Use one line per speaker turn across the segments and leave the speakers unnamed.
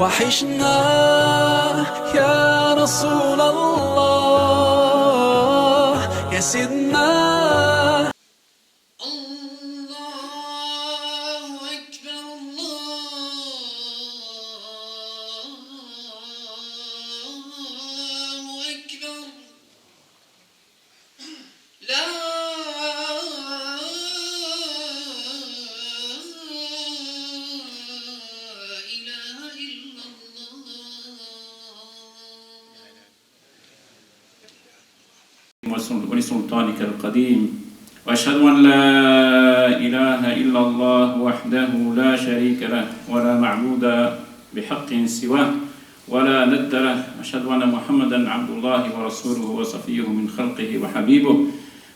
وحشنا يا رسول الله يا سيدنا.
ولسلطانك القديم، وأشهد أن لا إله إلا الله وحده لا شريك له ولا معبود بحق سواه ولا ند له، أشهد أن محمدا عبد الله ورسوله وصفيه من خلقه وحبيبه،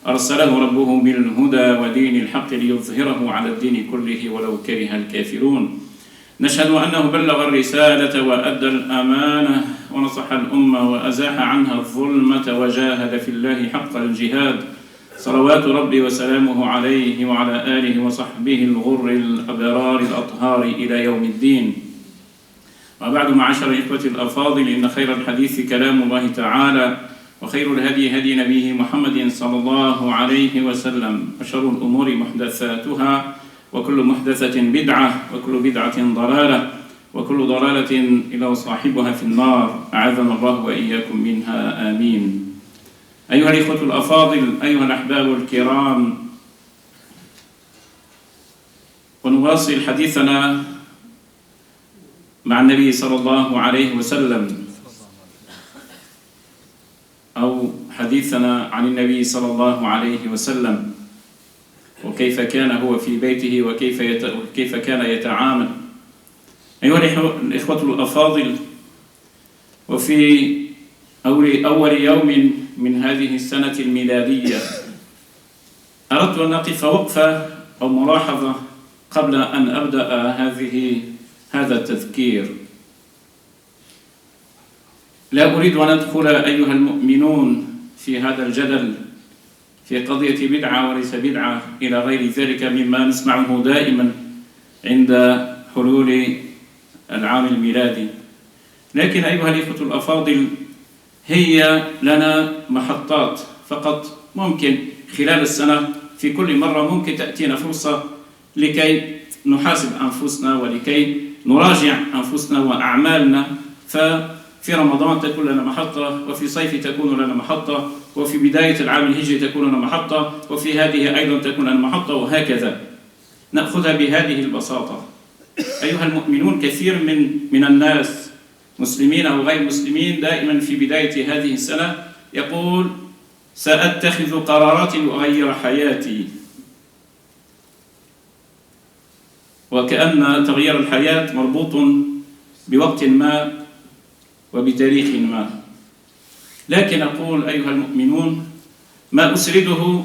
أرسله ربه بالهدى ودين الحق ليظهره على الدين كله ولو كره الكافرون. نشهد أنه بلغ الرسالة وأدى الأمانة ونصح الأمة وأزاح عنها الظلمة وجاهد في الله حق الجهاد، صلوات ربي وسلامه عليه وعلى آله وصحبه الغر الأبرار الأطهار إلى يوم الدين. وبعد، معاشر الإخوة الأفاضل، إن خير الحديث كلام الله تعالى، وخير الهدي هدي نبيه محمد صلى الله عليه وسلم، وشر الأمور محدثاتها، وكل محدثة بدعة، وكل بدعة ضلالة، وكل ضلالة إلى صاحبها في النار، أعاذنا الله وإياكم منها، آمين. أيها الإخوة الأفاضل، أيها الأحباب الكرام، ونواصل حديثنا مع النبي صلى الله عليه وسلم، أو حديثنا عن النبي صلى الله عليه وسلم، وكيف كان هو في بيته وكيف كان يتعامل. أيها الإخوة الأفاضل، وفي أول يوم من هذه السنة الميلادية أردت أن أقف وقفة أو ملاحظة قبل أن أبدأ هذا التذكير. لا أريد أن أدخل أيها المؤمنون في هذا الجدل في قضية بدعة وليس بدعة إلى غير ذلك مما نسمعه دائما عند حلول العام الميلادي، لكن أيها الإخوة الأفاضل، هي لنا محطات فقط. ممكن خلال السنة في كل مرة ممكن تأتينا فرصة لكي نحاسب أنفسنا ولكي نراجع أنفسنا وأعمالنا. ففي رمضان تكون لنا محطة، وفي صيف تكون لنا محطة، وفي بداية العام الهجري تكون لنا محطة، وفي هذه أيضا تكون لنا محطة، وهكذا نأخذها بهذه البساطة. أيها المؤمنون، كثير من الناس مسلمين أو غير مسلمين دائما في بداية هذه السنة يقول: سأتخذ قرارات لأغير حياتي، وكأن تغيير الحياة مربوط بوقت ما وبتاريخ ما. لكن أقول أيها المؤمنون، ما أسرده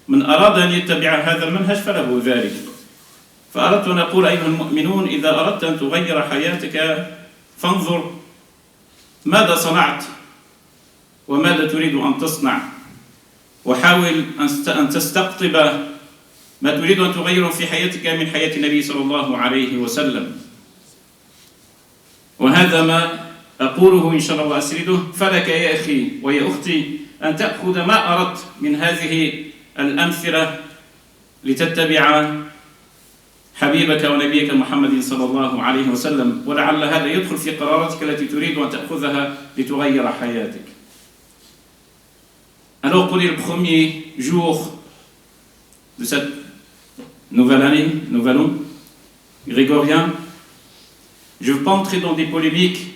من أراد أن يتبع هذا المنهج فله ذلك. فأردت أن أقول أيها المؤمنون، إذا أردت أن تغير حياتك فانظر ماذا صنعت وماذا تريد أن تصنع، وحاول أن تستقطب ما تريد أن تغيره في حياتك من حياة النبي صلى الله عليه وسلم. وهذا ما أقوله إن شاء الله وأسرده. فلك يا أخي ويا أختي أن تأخذ ما أردت من هذه الأمثلة لتتبع حبيبك ونبيك محمد صلى الله عليه وسلم، ولعل هذا يدخل في قراراتك التي تريد أن تأخذها لتغير حياتك. Alors pour les premiers jours de cette nouvelle année, nouvel an grégorien, je ne veux pas entrer dans des polémiques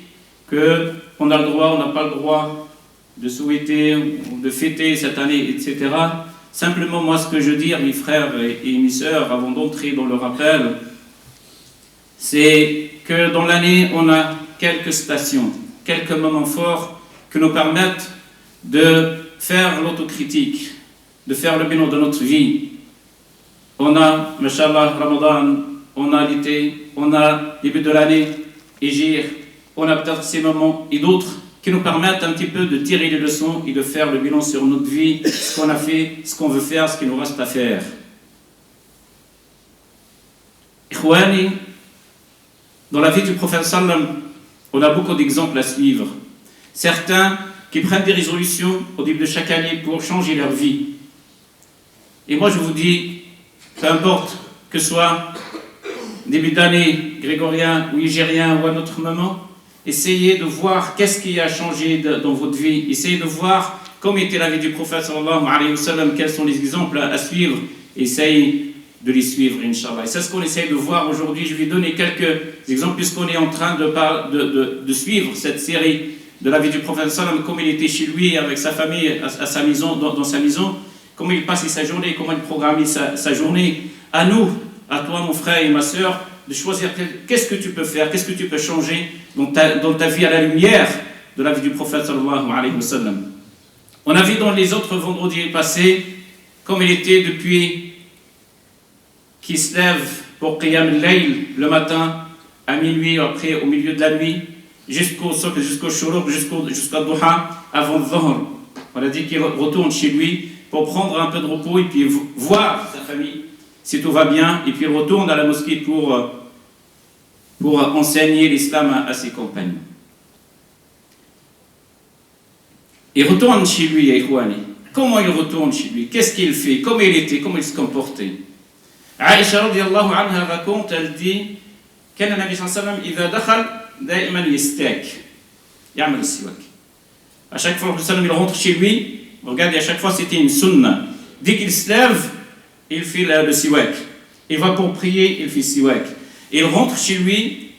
qu'on a le droit, on n'a pas le droit de souhaiter ou de fêter cette année, etc. Simplement, moi, ce que je veux dire, mes frères et mes sœurs, avant d'entrer dans le rappel, c'est que dans l'année, on a quelques stations, quelques moments forts qui nous permettent de faire l'autocritique, de faire le bilan de notre vie. On a, Mashallah, Ramadan, on a l'été, on a début de l'année, Hijr, on a peut-être ces moments et d'autres qui nous permettent un petit peu de tirer les leçons et de faire le bilan sur notre vie, ce qu'on a fait, ce qu'on veut faire, ce qu'il nous reste à faire. Ikhwani, Dans la vie du prophète sallam, on a beaucoup d'exemples à suivre. Certains qui prennent des résolutions au début de chaque année pour changer leur vie. Et moi je vous dis, peu importe que ce soit début d'année grégorien ou nigérien ou à notre moment, essayez de voir qu'est-ce qui a changé dans votre vie. Essayez de voir comment était la vie du prophète sallallahu alayhi wa sallam, quels sont les exemples à suivre. Essayez de les suivre, Inch'Allah. Et c'est ce qu'on essaye de voir aujourd'hui. Je vais donner quelques exemples puisqu'on est en train de suivre cette série de la vie du prophète sallam, comment il était chez lui, avec sa famille, à sa maison, dans sa maison, comment il passait sa journée, comment il programmait sa journée. À nous, à toi mon frère et ma sœur, de choisir qu'est-ce que tu peux faire, qu'est-ce que tu peux changer dans ta vie à la lumière de la vie du prophète sallallahu alayhi wa sallam. On a vu dans les autres vendredis passés comme il était depuis qu'il se lève pour Qiyam al-Layl le matin, à minuit, après au milieu de la nuit, jusqu'au shuruq, jusqu'au duha, avant le dhuhr. On a dit qu'il retourne chez lui pour prendre un peu de repos et puis voir sa famille si tout va bien, et puis il retourne à la mosquée pour enseigner l'islam à ses compagnons. Il retourne chez lui, Ikhwani. Comment il retourne chez lui? Qu'est-ce qu'il fait? Comment il était? Comment il se comportait? Aïcha radiallahu anha raconte, elle dit كان النبي صلى الله عليه وسلم إذا دخل دائما يستاك يعمل السواك. À chaque fois que il rentre chez lui, regardez, à chaque fois c'était une sunna. Dès qu'il se lève, il fait le siwak. Il va pour prier, il fait siwak. Il rentre chez lui,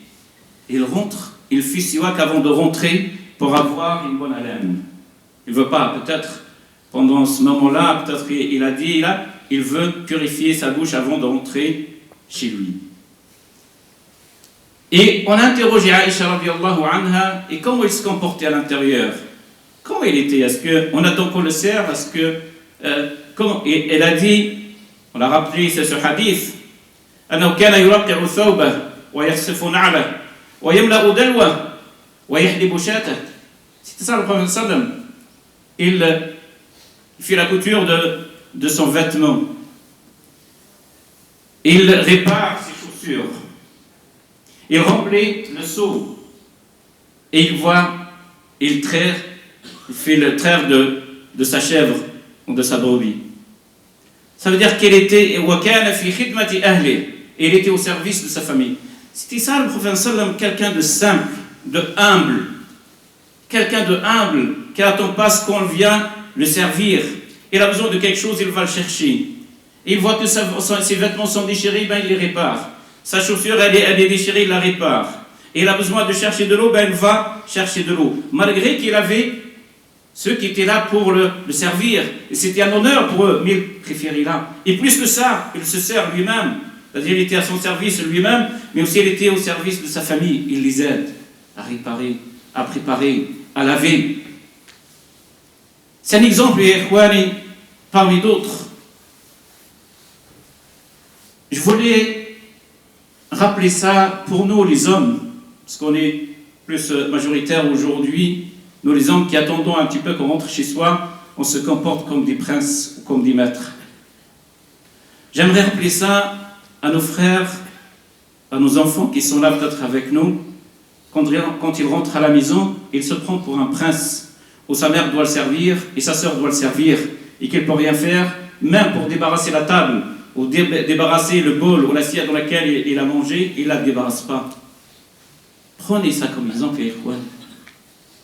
il fait siwak avant de rentrer pour avoir une bonne haleine. Il ne veut pas, peut-être, pendant ce moment-là, peut-être il a dit, là, il veut purifier sa bouche avant de rentrer chez lui. Et on a interrogé Aïcha radiallahu anha, et comment il se comportait à l'intérieur? Comment il était? Est-ce qu'on attend qu'on le serve? Est-ce que, et elle a dit, on a rappelé ce hadith, أنه كان يرقع ثوبه ويخسف نعله ويملأ دلوه ويحلب شاته. C'était ça le prophète sallam. Il fait la couture de son vêtement. Il répare ses chaussures. Il remplit le seau. Et il fait le traire de sa chèvre ou de sa brebis. Ça veut dire qu'il était il était au service de sa famille. C'était ça le prophète sallam, quelqu'un de simple, de humble. Quelqu'un de humble qui n'attend pas ce qu'on vient le servir. Il a besoin de quelque chose, il va le chercher. Et il voit que ses vêtements sont déchirés, ben il les répare. Sa chaussure elle est déchirée, il la répare. Et il a besoin de chercher de l'eau, ben il va chercher de l'eau. Malgré qu'il avait ceux qui étaient là pour le servir. Et c'était un honneur pour eux, mais il préférait là. Et plus que ça, il se sert lui-même. C'est-à-dire qu'il était à son service lui-même, mais aussi il était au service de sa famille. Il les aide à réparer, à préparer, à laver. C'est un exemple, Ikhwani, parmi d'autres. Je voulais rappeler ça pour nous, les hommes, parce qu'on est plus majoritaire aujourd'hui. Nous, les hommes qui attendons un petit peu qu'on rentre chez soi, on se comporte comme des princes ou comme des maîtres. J'aimerais rappeler ça à nos frères, à nos enfants qui sont là peut-être avec nous. Quand il rentre à la maison, il se prend pour un prince, où sa mère doit le servir et sa sœur doit le servir, et qu'il ne peut rien faire, même pour débarrasser la table, ou débarrasser le bol ou l'assiette dans laquelle il a mangé, il ne la débarrasse pas. Prenez ça comme exemple, Ikhwan.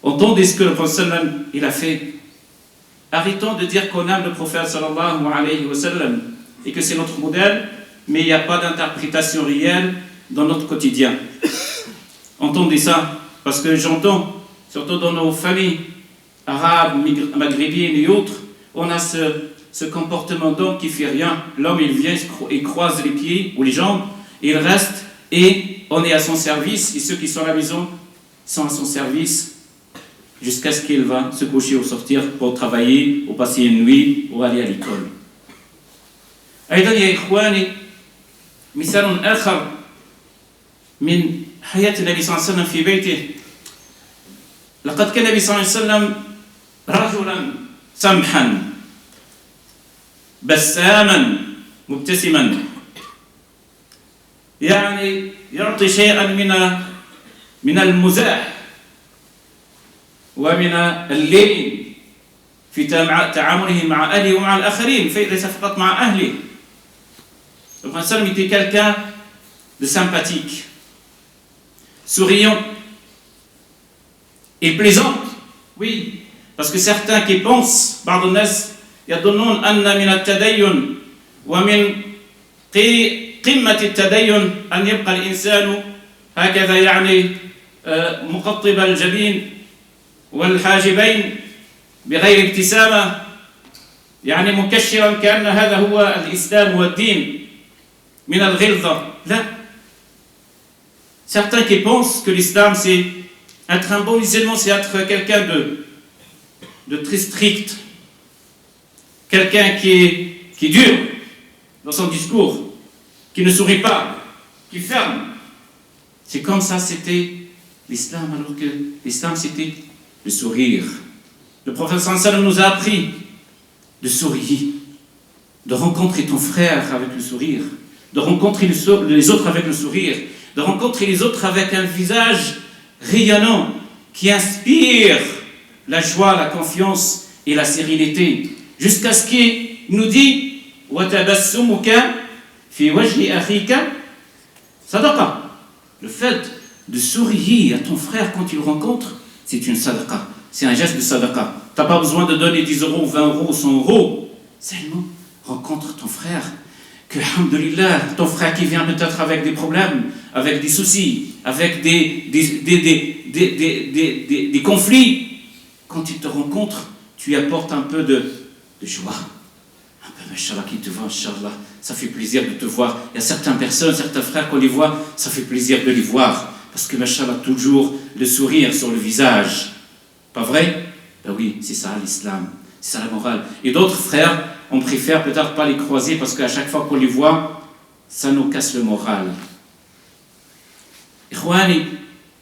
Entendez ce que le prophète sallam il a fait. Arrêtons de dire qu'on aime le prophète sallallahu alayhi wa sallam et que c'est notre modèle, mais il n'y a pas d'interprétation réelle dans notre quotidien. Entendez ça, parce que j'entends, surtout dans nos familles arabes, maghrébines et autres, on a ce comportement d'homme qui ne fait rien. L'homme il vient, il croise les pieds ou les jambes, il reste et on est à son service, et ceux qui sont à la maison sont à son service jusqu'à ce qu'il va se coucher ou sortir pour travailler ou passer une nuit ou aller à l'école. أيضا يا إخواني مثال آخر من حياة النبي صلى الله عليه وسلم في بيته. لقد كان النبي صلى الله عليه وسلم رجلا سمحا بساما مبتسما. يعني يعطي شيئا من المزاح ومن اللين في تعامله مع أهله ومع الآخرين ليس فقط مع أهله. Le Prophète sallam était quelqu'un de sympathique, souriant et plaisant. Oui, parce que certains qui pensent, بعض الناس يظنون أن من التدين ومن قمة التدين أن يبقى الإنسان هكذا يعني مقطب الجبين والحاجبين بغير ابتسامة يعني مكشرا كأن هذا هو الإسلام والدين من الغلظة. لا. Certains qui pensent que l'islam c'est être un bon musulman, c'est être quelqu'un de très strict, quelqu'un qui est dur dans son discours, qui ne sourit pas, qui ferme. C'est comme ça c'était l'islam, alors que l'islam c'était le sourire. Le prophète sallallahu alayhi wa sallam nous a appris de sourire, de rencontrer ton frère avec le sourire, de rencontrer les autres avec le sourire, de rencontrer les autres avec un visage rayonnant qui inspire la joie, la confiance et la sérénité, jusqu'à ce qu'il nous dit وَتَبَسُّمُكَ فِي وَجْهِ أَخِيكَ صَدَقَةٌ. Le fait de sourire à ton frère quand tu le rencontres, c'est une sadaqa, c'est un geste de sadaqa. Tu n'as pas besoin de donner 10 euros, 20 euros, 100 euros. Seulement, rencontre ton frère. Que, alhamdoulilah, ton frère qui vient peut-être avec des problèmes, avec des soucis, avec des conflits, quand il te rencontre, tu apportes un peu de joie. Un peu, mashallah, qui te voit, inshallah, ça fait plaisir de te voir. Il y a certaines personnes, certains frères, qu'on les voit, ça fait plaisir de les voir. Parce que, mashallah, toujours le sourire sur le visage. Pas vrai? Ben oui, c'est ça l'islam, c'est ça la morale. Et d'autres frères, on préfère peut-être pas les croiser parce qu'à chaque fois qu'on les voit, ça nous casse le moral. Ikhwani,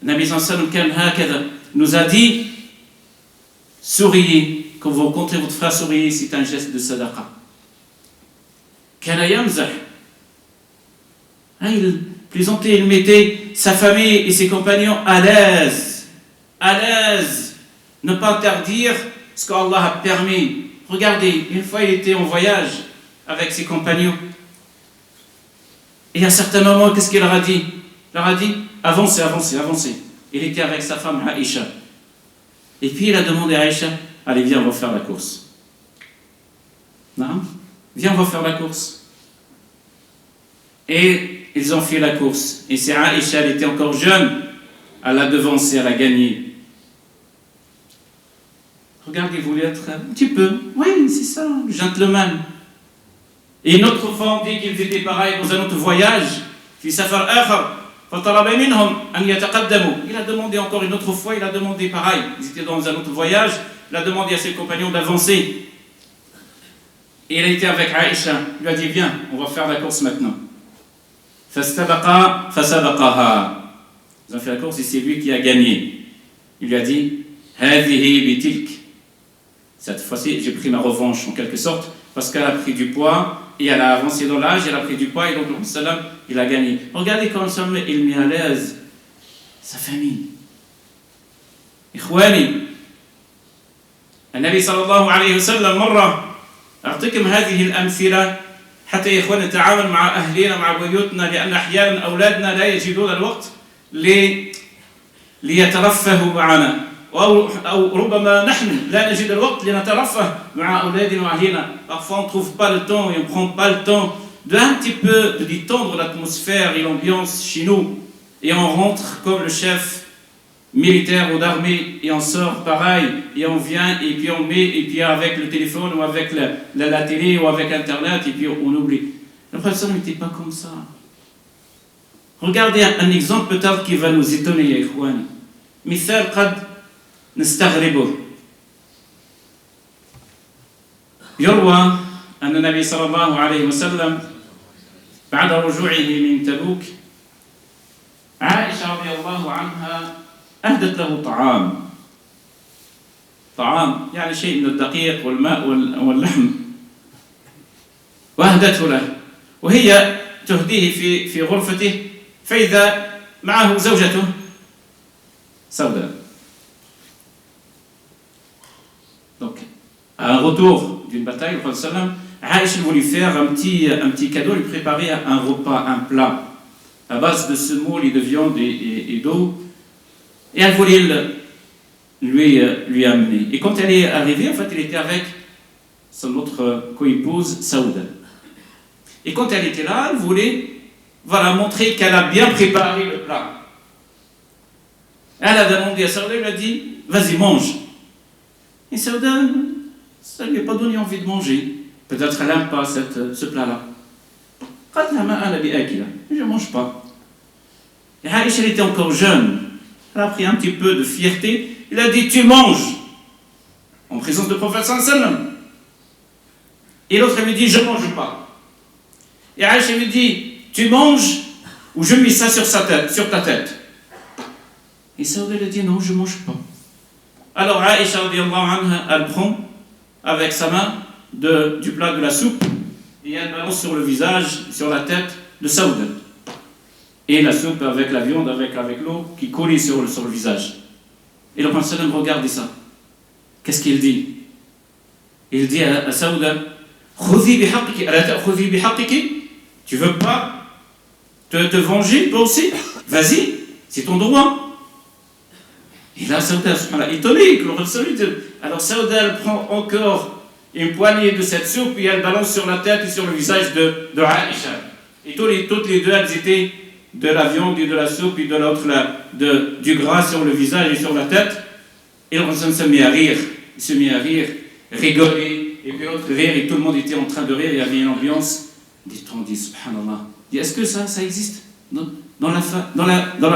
Nabi sallallahu alayhi wa sallam nous a dit, souriez, quand vous rencontrez votre frère, souriez, c'est un geste de sadaqa. Kana yamzah. Il plaisantait, il mettait sa famille et ses compagnons à l'aise. À l'aise. Ne pas interdire ce qu'Allah a permis. Regardez, une fois il était en voyage avec ses compagnons. Et à un certain moment, qu'est-ce qu'il leur a dit? Il leur a dit, avancez, avancez, avancez. Il était avec sa femme Aïcha. Et puis il a demandé à Aïcha, allez viens, on va faire la course. Non? Viens, on va faire la course. Et ils ont fait la course. Et c'est Aïcha, elle était encore jeune. Elle a devancé, elle a gagné. Regardez, vous voulez être un petit peu, oui, c'est ça, le gentleman. Et une autre fois, on dit qu'ils étaient pareils dans un autre voyage. Il a demandé encore une autre fois, il a demandé pareil. Ils étaient dans un autre voyage, il a demandé à ses compagnons d'avancer. Et il a été avec Aïcha, il lui a dit, viens, on va faire la course maintenant. Ils ont fait la course et c'est lui qui a gagné. Il lui a dit, هذه بتلك. Cette fois-ci, j'ai pris ma revanche en quelque sorte, parce qu'elle a pris du poids et elle a avancé dans l'âge, elle a pris du poids et donc le salam, il a gagné. Regardez comment il met à l'aise sa famille. إخواني, النبي صلى الله عليه وسلم مرة أعطيكم هذه الأمثلة حتى يا إخواني نتعامل مع أهلنا مع بيوتنا, لأن أحيانا أولادنا لا يجدون الوقت ليترفهوا معنا. أو ربما نحن لا نجد الوقت لنترفه مع أولادنا وأهلنا. Parfois on ne trouve pas le temps et on ne prend pas le temps d'un petit peu de détendre l'atmosphère et l'ambiance chez nous. Et on rentre comme le chef militaire ou d'armée et on sort pareil et on vient et puis on met et puis avec le téléphone ou avec la télé ou avec internet et puis on oublie. Le professeur n'était pas comme ça. Regardez un exemple peut-être qui va nous étonner يا إخواني. مثال قد نستغربه. يروى أن النبي صلى الله عليه وسلم بعد رجوعه من تبوك عائشة رضي الله عنها أهدت له طعام يعني شيء من الدقيق والماء واللحم وأهدته له وهي تهديه في غرفته فإذا معه زوجته سوداء. Donc, à un retour d'une bataille, le prophète sallam, Aïcha voulait faire un petit cadeau, lui préparer un repas, un plat, à base de semoule et de viande et d'eau. Et elle voulait lui amener. Et quand elle est arrivée, en fait, elle était avec son autre coépouse, Saouda. Et quand elle était là, elle voulait montrer qu'elle a bien préparé le plat. Elle a demandé à Saouda, elle a dit, vas-y, mange. Et Saouda, ça ne lui a pas donné envie de manger. Peut-être qu'elle n'aime pas ce plat-là. Je ne mange pas. Et Aïcha, elle était encore jeune. Elle a pris un petit peu de fierté. Il a dit, tu manges. En présence du prophète sallam. Et l'autre lui dit, je ne mange pas. Et Aïcha lui dit, tu manges ou je mets ça sur ta tête. Et Saouda lui dit, non, je ne mange pas. Alors Aïcha, elle prend avec sa main du plat de la soupe et elle balance sur le visage, sur la tête de Saouda. Et la soupe avec la viande, avec l'eau qui collait sur le visage. Et le prophète sallam regarde ça. Qu'est-ce qu'il dit? Il dit à Saouda, tu veux pas te venger toi aussi? Vas-y, c'est ton droit. Et là, Saouda, étonné que le prophète sallam dit. Alors Saouda, elle prend encore une poignée de cette soupe et elle balance sur la tête et sur le visage de Aïcha. Et toutes les deux, elles étaient de la viande et de la soupe et de l'autre du gras sur le visage et sur la tête. Et le prophète se met à rire, rigoler, et puis l'autre rire, et tout le monde était en train de rire, il y avait une ambiance détendue, subhanallah. Est-ce que ça existe dans la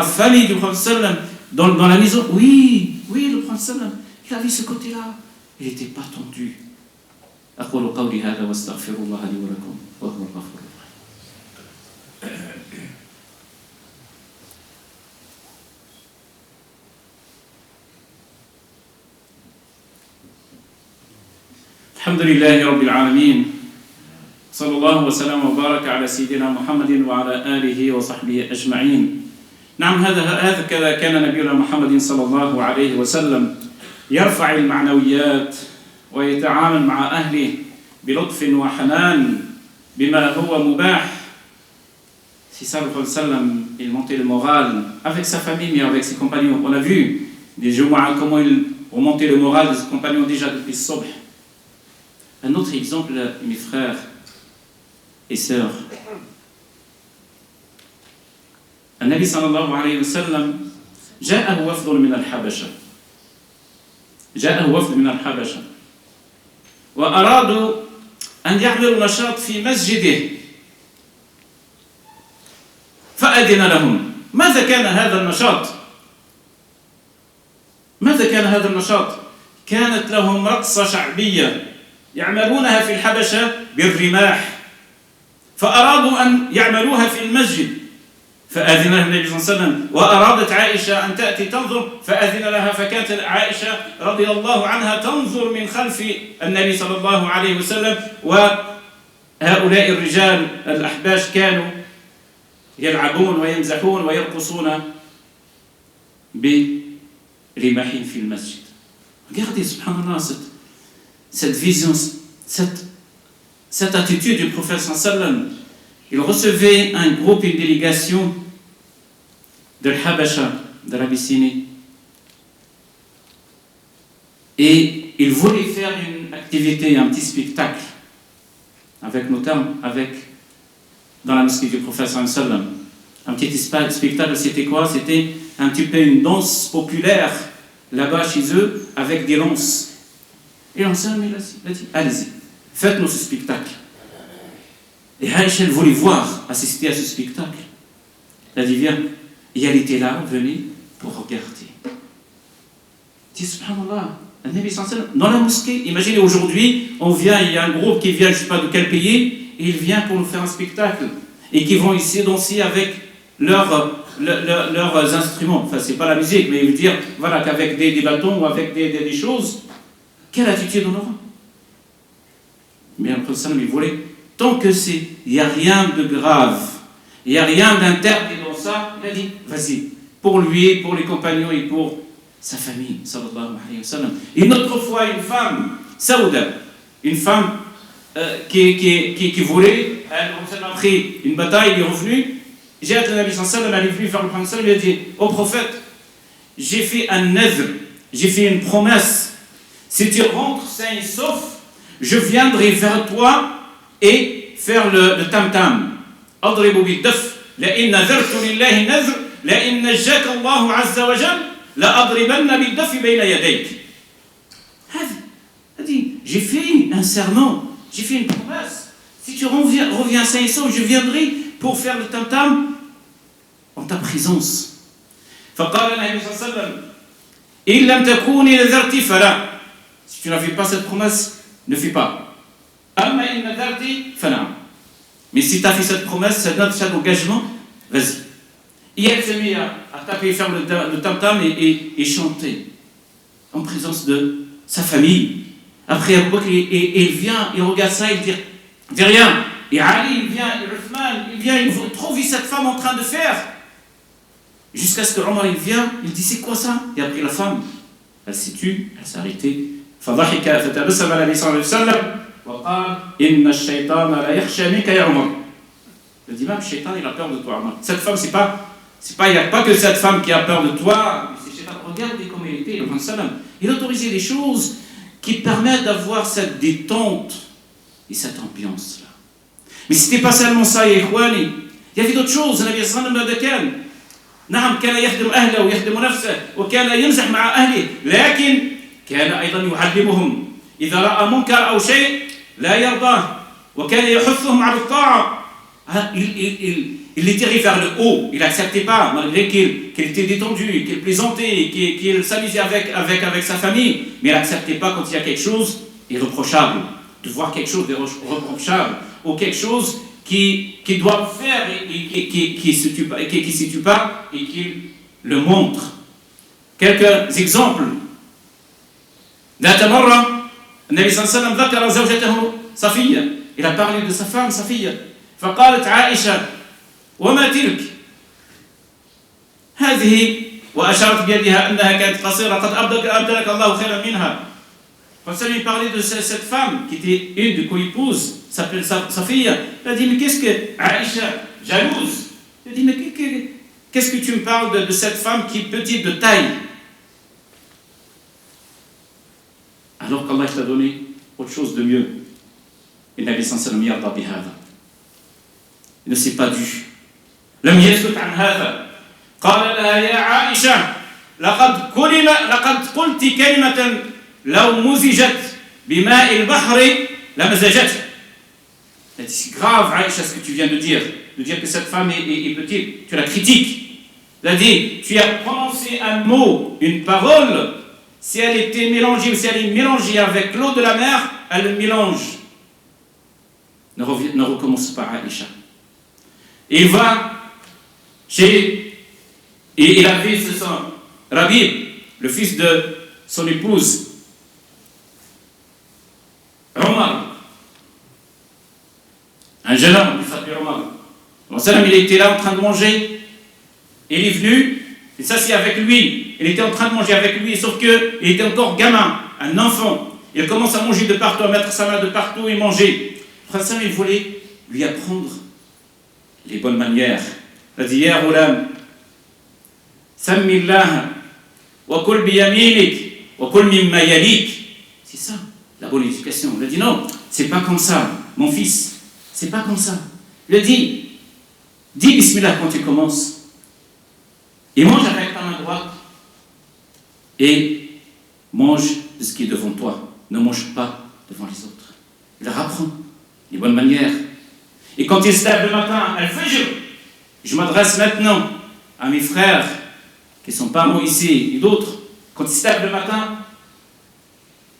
famille du prophète sallam, dans la maison? Oui, le prophète sallam, il avait ce côté-là, il n'était pas tendu. أقول قولي هذا واستغفر الله لي ولكم وهو الغفور الرحيم. الحمد لله رب العالمين صلى الله وسلم وبارك على سيدنا محمد وعلى آله وصحبه أجمعين. نعم هكذا كان نبينا محمد صلى الله عليه وسلم يرفع المعنويات ويتعامل مع أهله بلطف وحنان بما هو مباح. C'est ça le prophète sallam, il montait le moral avec sa famille mais avec ses compagnons. On a vu des Jumu'ah comment il remontait le moral de ses compagnons déjà depuis Subh. Un autre exemple, mes frères et sœurs. النبي صلى الله عليه وسلم جاءه وفد من الحبشة وأرادوا أن يعملوا نشاط في مسجده فأذن لهم. ماذا كان هذا النشاط؟ كانت لهم رقصة شعبية يعملونها في الحبشة بالرماح، فأرادوا أن يعملوها في المسجد فأذن لها النبي صلى الله عليه وسلم. وأرادت عائشة أن تأتي تنظر فأذن لها، فكانت عائشة رضي الله عنها تنظر من خلف النبي صلى الله عليه وسلم. وهؤلاء الرجال الأحباش كانوا يلعبون ويمزحون ويرقصون برماح في المسجد. Regardez, subhanallah, cette vision, cette attitude du prophète sallam. Il recevait un groupe, une délégation de l'Habasha, de l'Abyssinie. Et il voulait faire une activité, un petit spectacle, dans la mosquée du prophète sallam. Un petit spectacle, c'était quoi? C'était un petit peu une danse populaire là-bas chez eux, avec des lances. Et l'enseignant a dit, allez-y, faites-nous ce spectacle. Et Aïcha voulait assister à ce spectacle. Elle a dit, viens. Et elle était là, venue, pour regarder. Dis, subhanallah, dans la mosquée, imaginez aujourd'hui, il y a un groupe qui vient, je ne sais pas de quel pays, et il vient pour nous faire un spectacle. Et qui vont ici danser avec leurs instruments. Enfin, c'est pas la musique, mais il veut dire, voilà, qu'avec des bâtons ou avec des choses, quelle attitude on aura? Mais le prophète, il voulait, tant que il n'y a rien de grave, il n'y a rien d'interdit dans ça, il a dit, vas-y, pour lui, pour les compagnons et pour sa famille, sallallahu alayhi wa sallam. Et une autre fois, une femme, Saouda, une femme qui voulait, elle a pris une bataille, elle est revenue, j'ai attendu Nabi sallallahu alayhi wa sallam, elle est venue vers le prophète, il a dit, ô prophète, j'ai fait un nadr, j'ai fait une promesse, si tu rentres sain et sauf, je viendrai vers toi et faire le tam-tam. Adribu bid-daf, la in nadhartu lillahi nadr, la in najjaka Allahu azza wa jal, la adribanna bid-daf bayna yadayk. J'ai fait un serment, j'ai fait une promesse. Si tu reviens sain et sauf, je viendrai pour faire le tam-tam en ta présence. فقال النبي صلى الله عليه وسلم إن لم تكوني نذرت فلا. Si tu n'as fait pas cette promesse, ne fais pas. أما إن نذرت فنعم. Mais si tu as fait cette promesse, cet engagement, vas-y. Et elle s'est mise à taper, faire le tam-tam et chanter en présence de sa famille. Après, Abu Bakr, il vient, il regarde ça, il dit rien. Et Ali, il vient, et Uthman, il vient, il trouve cette femme en train de faire. Jusqu'à ce que Omar il vient, il dit c'est quoi ça? Et après la femme, elle s'est tue, elle s'est arrêtée. فضحك فتبسم النبي صلى الله عليه وسلم وقال إن الشيطان لا يخشى منك يا عمر. Il dit même le shaitan il a peur de toi Omar. Cette femme il n'y a pas que cette femme qui a peur de toi. C'est shaitan. Regardez comment il était. Il autorisait des choses qui permettent d'avoir cette détente et cette ambiance là. Mais c'était pas seulement ça, ya ikhwani. Il y avait d'autres choses. النبي صلى الله عليه وسلم نعم كان يخدم أهله ويخدم نفسه وكان يمزح مع أهله لكن كان أيضا يعلمهم إذا رأى منكر أو شيء لا يرضاه وكان يحثهم على الطاعة. Il les tirait vers le haut, il n'acceptait pas malgré qu'il était détendu, qu'il plaisantait, qu'il s'amusait avec sa famille, mais il n'acceptait pas quand il y a quelque chose d'irréprochable, de voir quelque chose d'irréprochable ou quelque chose qui doit faire et qui se tue pas et qu'il le montre. Quelques exemples. ذات مرة النبي صلى الله عليه وسلم ذكر زوجته صفية. Il a parlé de sa femme صفية. فقالت عائشة وما تلك هذه وأشارت بيدها أنها كانت قصيرة قد أبدلك الله خيرا منها. Quand ça lui parlait de cette femme qui était une de co-épouses, s'appelle sa fille, il a dit mais qu'est-ce que Aïcha, jalouse, il a dit mais qu'est-ce que tu me parles de cette femme qui est petite de taille, alors qu'Allah t'a donné autre chose de mieux. Et Nabi sallallahu alayhi wa sallam il ne s'est pas dû. لم يسكت عن هذا. قال لها يا عائشة لقد قلت كلمة لو مزجت بماء البحر لمزجته. C'est grave, Aïcha, ce que tu viens de dire que cette femme est petite. Tu la critiques. Il a dit, tu as prononcé un mot, une parole. Si elle était mélangée ou si elle est mélangée avec l'eau de la mer, elle le mélange. Ne recommence pas, Aïcha. Et il va chez. Et il avait ce Rabib, le fils de son épouse, Omar, un jeune homme qui s'appelait Omar. Il était là en train de manger. Il est venu, il s'assied avec lui. Il était en train de manger avec lui, sauf qu'il était encore gamin, un enfant. Il commence à manger de partout, à mettre sa main de partout et manger. Frère, il voulait lui apprendre les bonnes manières. Il a dit Ya Ghulam, Sammillah, wa kul biyaminik, wa kul mimma yalik. C'est ça, la bonne éducation. Il a dit non, c'est pas comme ça, mon fils, c'est pas comme ça. Il a dit, dis Bismillah quand tu commences, et mange avec ta main droite, et mange de ce qui est devant toi, ne mange pas devant les autres. Il leur apprend les bonnes manières. Et quand il se lève le matin, je m'adresse maintenant à mes frères qui sont parmi ici et d'autres. Quand il se lève le matin,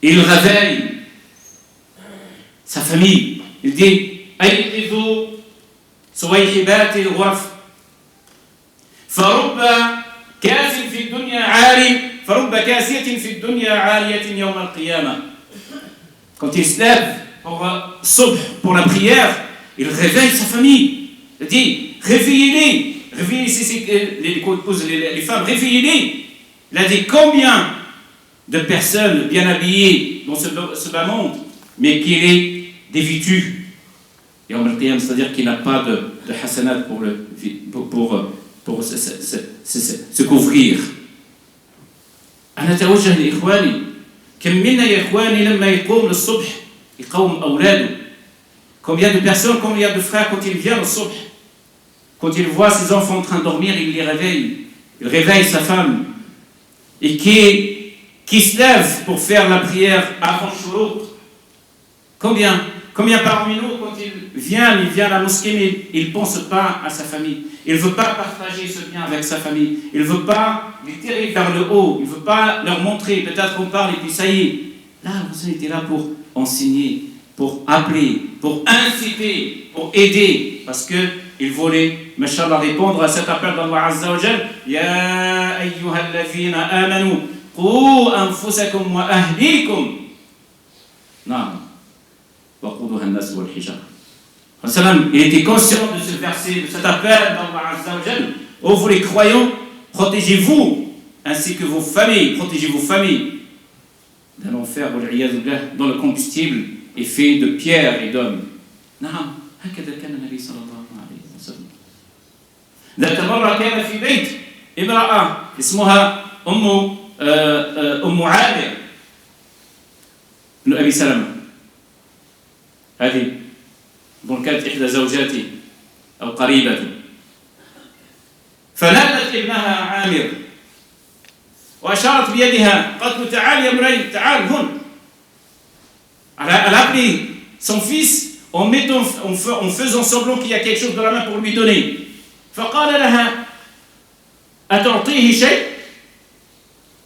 il réveille sa famille. Il dit أيقظوا صويحبات الغرف فرب كاس في الدنيا عالي فرب كاسية في الدنيا عالية يوم القيامة. Quand il se lève pour la prière, il réveille sa famille. Il dit réveillez-les réveillez les femmes, réveillez-les. Il a dit combien de personnes bien habillées dans ce bas monde, mais qui est dévêtu. C'est-à-dire qu'il n'a pas de hasanat pour se couvrir. أنا أتوجه لإخواني كم منا يا إخواني لما يقوم للصبح يقوم أولاده. Combien de personnes, combien de frères, quand ils viennent au subh, quand il voit ses enfants en train de dormir, il les réveille. Il réveille sa femme. Et qui se lève pour faire la prière avant le shurut. Combien parmi nous, quand il vient à la mosquée, mais il ne pense pas à sa famille. Il ne veut pas partager ce bien avec sa famille. Il ne veut pas les tirer vers le haut. Il ne veut pas leur montrer. Peut-être qu'on parle et puis ça y est. Là, le était là pour enseigner, pour appeler, pour inciter, pour aider. Parce qu'il voulait, mashallah, répondre à cet appel d'Allah Azza wa Jal. Ya ayyuhalladhina amanu, qu anfusakum wa ahlikum. Non. Il était conscient de ce verset, de cet appel d'Allah Azza wa Jal. Oh, vous les croyants, protégez-vous, ainsi que vos familles, protégez vos familles d'un enfer dont le combustible est fait de pierre et d'hommes. نعم هكذا كان النبي صلى الله عليه وسلم. ذات مرة كان في بيت امرأة اسمها أم عامر بن أبي سلمة. هذه كانت إحدى زوجاته أو قريبته. فنادت ابنها عامر وأشارت بيدها قالت له تعال يا مريم تعال هون. Elle a appelé son fils en faisant semblant qu'il y a quelque chose dans la main pour lui donner. فقال لها أتعطيه شيء؟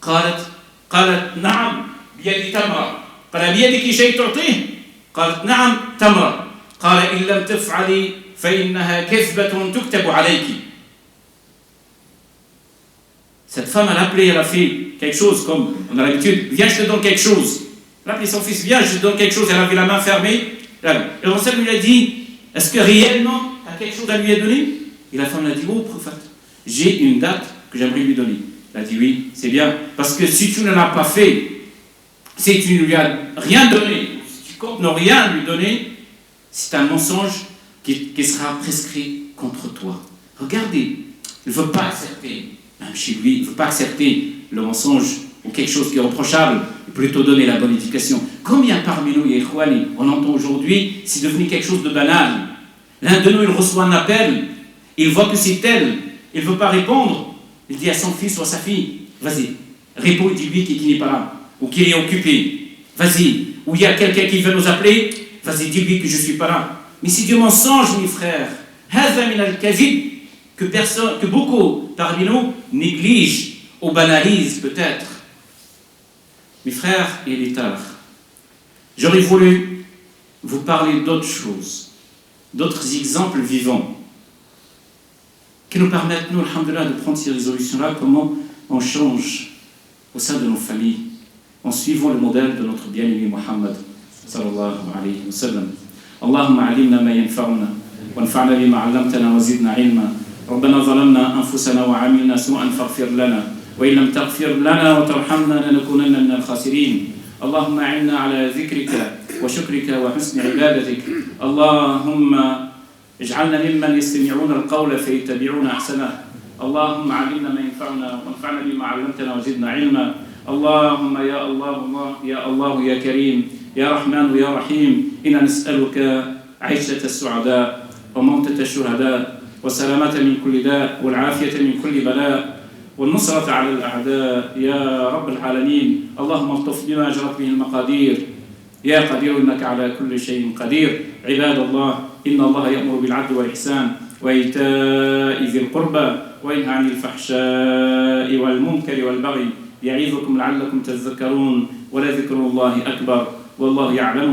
قالت نعم بيدي تمرة. قال بيدك شيء تعطيه؟ قالت نعم تمرة. قال إن لم تفعلي فإنها كذبة تكتب عليك. Cette femme, elle a appelé, elle a fait quelque chose comme on a l'habitude, viens je te donne quelque chose. Elle a appelé son fils, viens je te donne quelque chose, elle avait la main fermée. Et le prophète lui a dit, est-ce que réellement tu as quelque chose à lui donner? Et la femme lui a dit, oh prophète, j'ai une date que j'aimerais lui donner. Elle a dit oui, c'est bien, parce que si tu ne l'as pas fait, si tu ne lui as rien donné, si tu comptes ne rien lui donner, c'est un mensonge qui sera prescrit contre toi. Regardez, il ne veut pas accepter, même chez lui, il ne veut pas accepter le mensonge ou quelque chose qui est reprochable, et plutôt donner la bonne éducation. Combien parmi nous, Yéhouani, on entend aujourd'hui, c'est devenu quelque chose de banal. L'un de nous, il reçoit un appel, il voit que c'est elle, il ne veut pas répondre, il dit à son fils ou à sa fille, vas-y, réponds, dis-lui qui n'est pas là, ou qu'il est occupé, vas-y, ou il y a quelqu'un qui veut nous appeler, vas-y, dis-lui que je ne suis pas là. Mais c'est du mensonge, mes frères, que beaucoup parmi nous négligent ou banalisent peut-être. Mes frères, il est tard. J'aurais voulu vous parler d'autres choses, d'autres exemples vivants qui nous permettent, nous, alhamdoulilah, de prendre ces résolutions-là, comment on change au sein de nos familles, en suivant le modèle de notre bien-aimé Muhammad sallallahu alayhi wa sallam. Allahumma alimna ma yanfa'una, wanfa'na bima 'allamtana wa zidna 'ilma. ربنا ظلمنا أنفسنا وعملنا سوءا فاغفر لنا وإن لم تغفر لنا وترحمنا لنكونن من الخاسرين. اللهم أعنا على ذكرك وشكرك وحسن عبادتك. اللهم اجعلنا ممن يستمعون القول فيتبعون أحسنه. اللهم علمنا ما ينفعنا وانفعنا بما علمتنا وزدنا علما. اللهم يا الله يا الله يا كريم يا رحمن يا رحيم إنا نسألك عيشة السعداء وموتة الشهداء والسلامة من كل داء والعافية من كل بلاء والنصرة على الأعداء يا رب العالمين. اللهم الطف بما جرت به المقادير يا قدير إنك على كل شيء قدير. عباد الله إن الله يأمر بالعدل والإحسان وإيتاء ذي القربى وينهى عن الفحشاء والمنكر والبغي يعظكم لعلكم تذكرون ولذكر الله أكبر والله يعلم